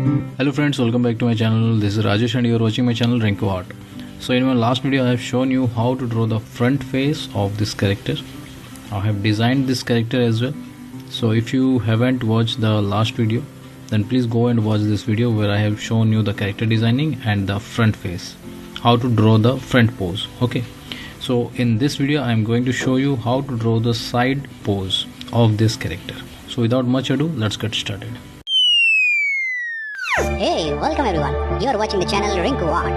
Hello friends, welcome back to my channel. This is Rajesh and you are watching my channel Rinko Art. So in my last video I have shown you how to draw the front face of this character. I have designed this character as well. So if you haven't watched the last video, then please go and watch this video where I have shown you the character designing and the front face, how to draw the front pose. Okay, so in this video I am going to show you how to draw the side pose of this character. So without much ado, let's get started. Hey, welcome everyone. You are watching the channel Rinku Art.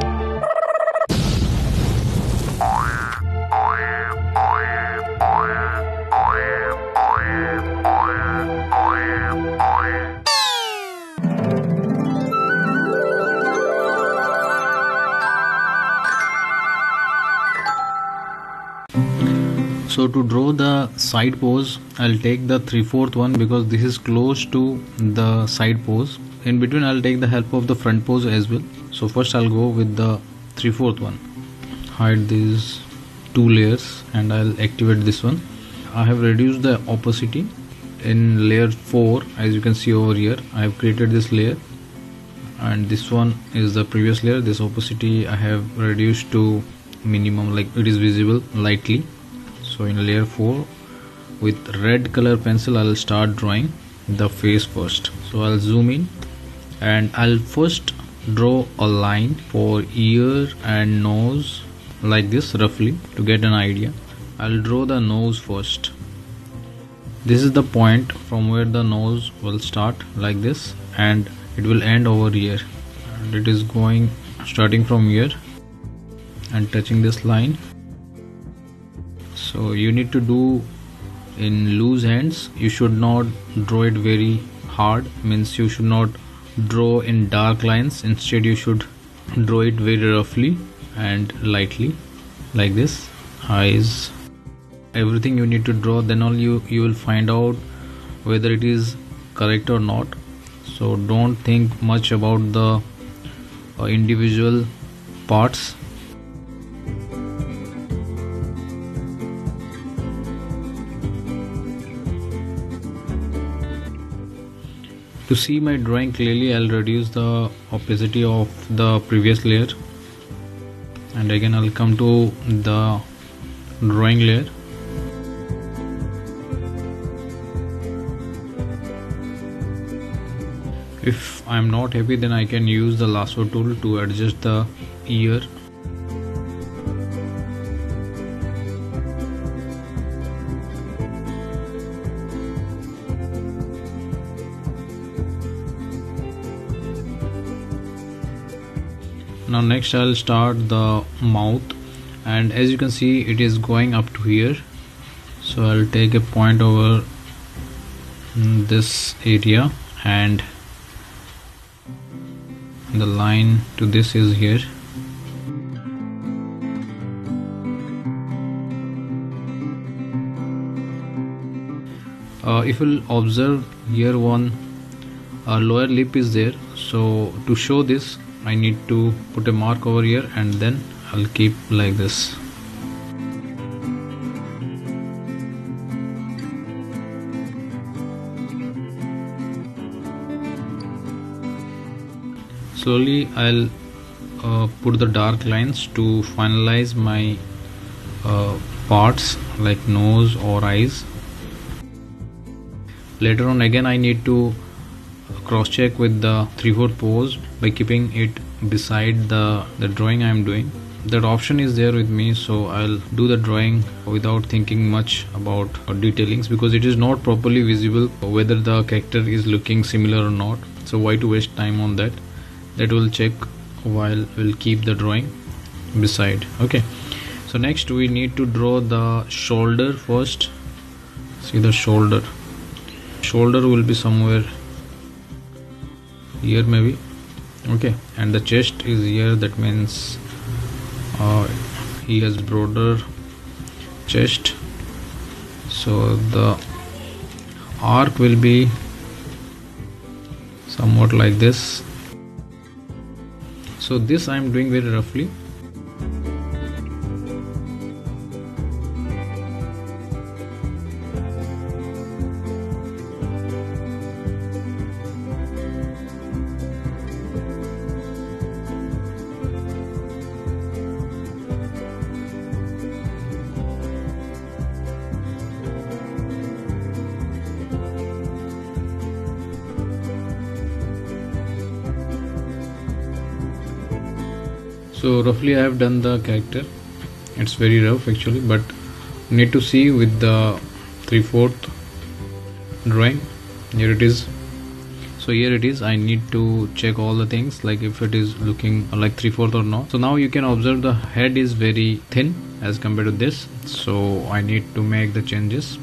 So to draw the side pose, I'll take the 3/4 one because this is close to the side pose. In between I'll take the help of the front pose as well. So first I'll go with the 3/4 one. Hide these two layers and I'll activate this one. I have reduced the opacity in layer 4. As you can see over here, I have created this layer and this one is the previous layer. This opacity I have reduced to minimum, like it is visible lightly. So in layer 4 with red color pencil I'll start drawing the face first. So I'll zoom in and I'll first draw a line for ear and nose like this roughly to get an idea. I'll draw the nose first. This is the point from where the nose will start like this and it will end over here, and it is going starting from here and touching this line. So you need to do in loose hands. You should not draw it very hard, means you should not draw in dark lines. Instead you should draw it very roughly and lightly like this. Eyes, everything you need to draw, then only you will find out whether it is correct or not. So don't think much about the individual parts. To see my drawing clearly, I'll reduce the opacity of the previous layer and again I'll come to the drawing layer. If I'm not happy, then I can use the lasso tool to adjust the ear. Now next I'll start the mouth, and as you can see it is going up to here. So I'll take a point over this area and the line to this is here. If you'll observe here, one lower lip is there. So to show this, I need to put a mark over here and then I'll keep like this. Slowly I'll put the dark lines to finalize my parts like nose or eyes. Later on again I need to cross check with the 3/4 pose by keeping it beside the drawing I am doing. That option is there with me, so I'll do the drawing without thinking much about detailings, because it is not properly visible whether the character is looking similar or not. So why to waste time on that? That will check while we'll keep the drawing beside. Okay, so next we need to draw the shoulder first. See the shoulder will be somewhere here maybe. Okay, and the chest is here. That means he has broader chest, so the arc will be somewhat like this. So this I am doing very roughly. So roughly I have done the character. It's very rough actually, but need to see with the 3/4 drawing. Here it is. So here it is. I need to check all the things, like if it is looking like 3/4 or not. So now you can observe the head is very thin as compared to this, so I need to make the changes.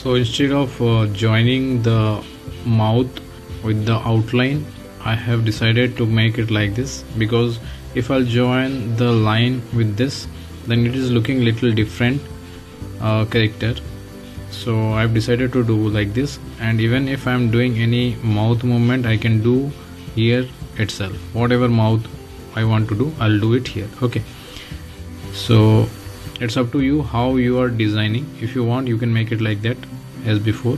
So instead of joining the mouth with the outline, I have decided to make it like this, because if I'll join the line with this, then it is looking little different character. So I've decided to do like this, and even if I'm doing any mouth movement, I can do here itself. Whatever mouth I want to do, I'll do it here. Okay, so it's up to you how you are designing. If you want, you can make it like that as before.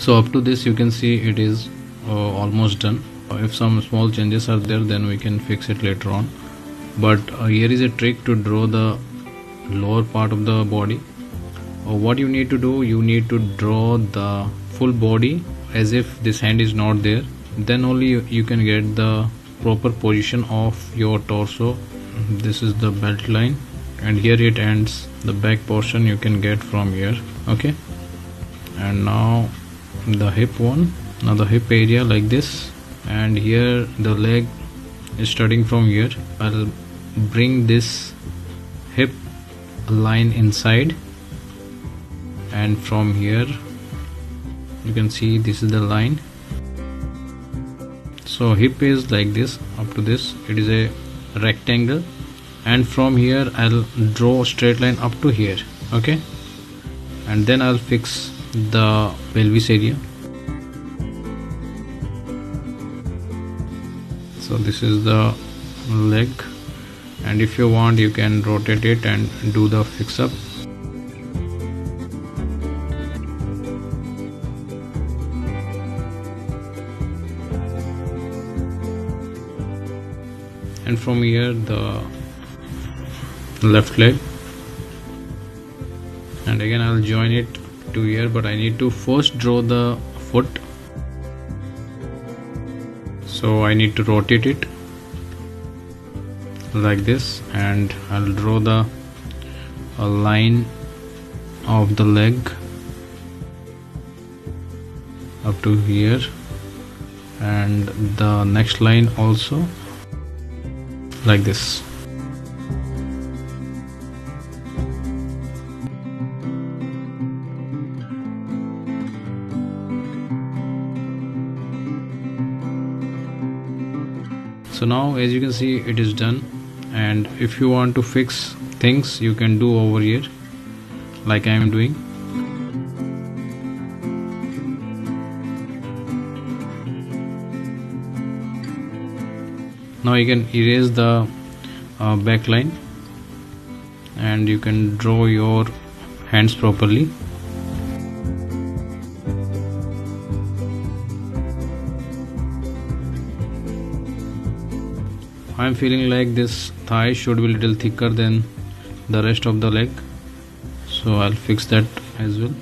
So up to this you can see it is almost done. If some small changes are there, then we can fix it later on. But here is a trick to draw the lower part of the body. What you need to do, you need to draw the full body as if this hand is not there. Then only you can get the proper position of your torso. This is the belt line and here it ends. The back portion you can get from here. Okay, and now the hip one. Now the hip area like this, and here the leg is starting from here. I'll bring this hip line inside, and from here you can see this is the line. So hip is like this. Up to this it is a rectangle, and from here I'll draw a straight line up to here. Okay, and then I'll fix the pelvis area. So this is the leg, and if you want you can rotate it and do the fix up. And from here the left leg, and again I'll join it to here, but I need to first draw the foot. So I need to rotate it like this, and I'll draw the line of the leg up to here, and the next line also like this. So now as you can see it is done, and if you want to fix things you can do over here like I am doing. Now you can erase the back line, and you can draw your hands properly. I am feeling like this thigh should be a little thicker than the rest of the leg, so I'll fix that as well.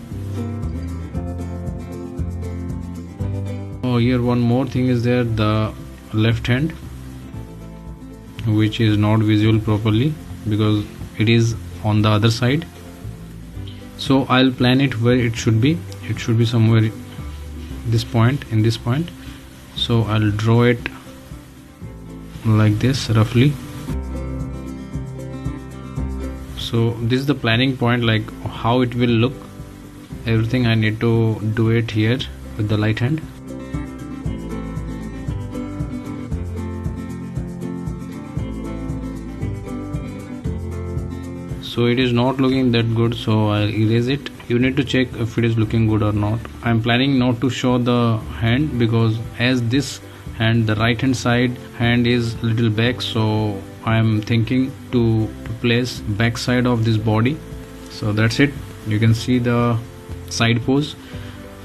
Oh, here one more thing is there, the left hand, which is not visible properly because it is on the other side. So I'll plan it where it should be. It should be somewhere this point, in this point. So I'll draw it like this roughly. So this is the planning point, like how it will look. Everything I need to do it here with the right hand. So it is not looking that good, so I'll erase it. You need to check if it is looking good or not. I'm planning not to show the hand because as this hand, the right hand side hand is little back, so I'm thinking to place back side of this body. So that's it. You can see the side pose,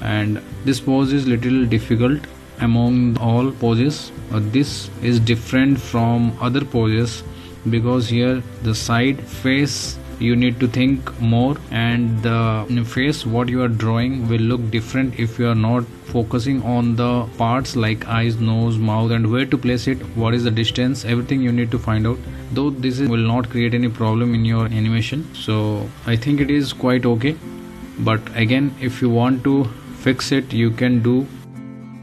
and this pose is little difficult among all poses. This is different from other poses because here the side face you need to think more, and the face what you are drawing will look different if you are not focusing on the parts like eyes, nose, mouth, and where to place it, what is the distance, everything you need to find out. Though this will not create any problem in your animation, so I think it is quite okay. But again, if you want to fix it you can do.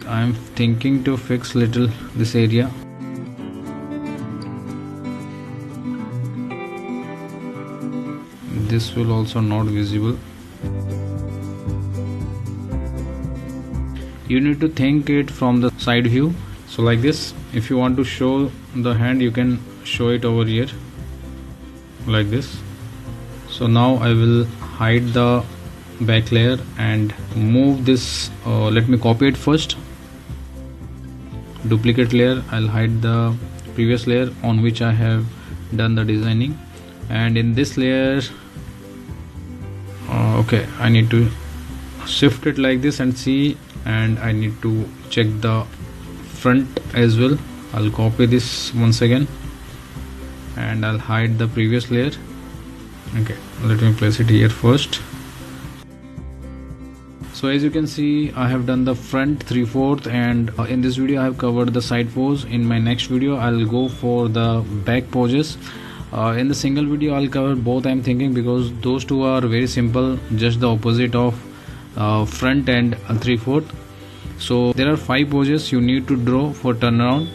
I am thinking to fix little this area. This will also not visible. You need to think it from the side view. So like this, if you want to show the hand you can show it over here like this. So now I will hide the back layer and move this. Let me copy it first. Duplicate layer. I'll hide the previous layer on which I have done the designing, and in this layer okay, I need to shift it like this and see, and I need to check the front as well. I'll copy this once again and I'll hide the previous layer. Okay, let me place it here first. So as you can see, I have done the front 3/4, and in this video I have covered the side pose. In my next video I'll go for the back poses. In the single video I'll cover both, I'm thinking, because those two are very simple, just the opposite of front and 3/4. So there are 5 poses you need to draw for turnaround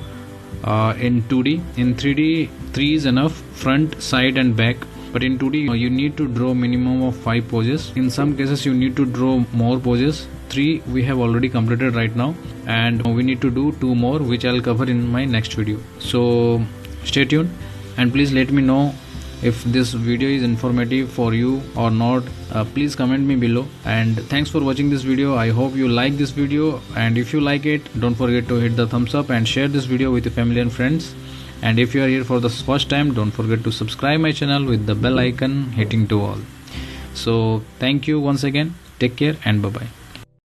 in 2D. In 3D, 3 is enough: front, side and back. But in 2D you need to draw minimum of 5 poses. In some cases you need to draw more poses. 3 we have already completed right now, and we need to do 2 more, which I'll cover in my next video. So stay tuned, and please let me know if this video is informative for you or not. Please comment me below, and thanks for watching this video. I hope you like this video, and if you like it, don't forget to hit the thumbs up and share this video with your family and friends. And if you are here for the first time, don't forget to subscribe my channel with the bell icon hitting to all. So thank you once again, take care and bye bye.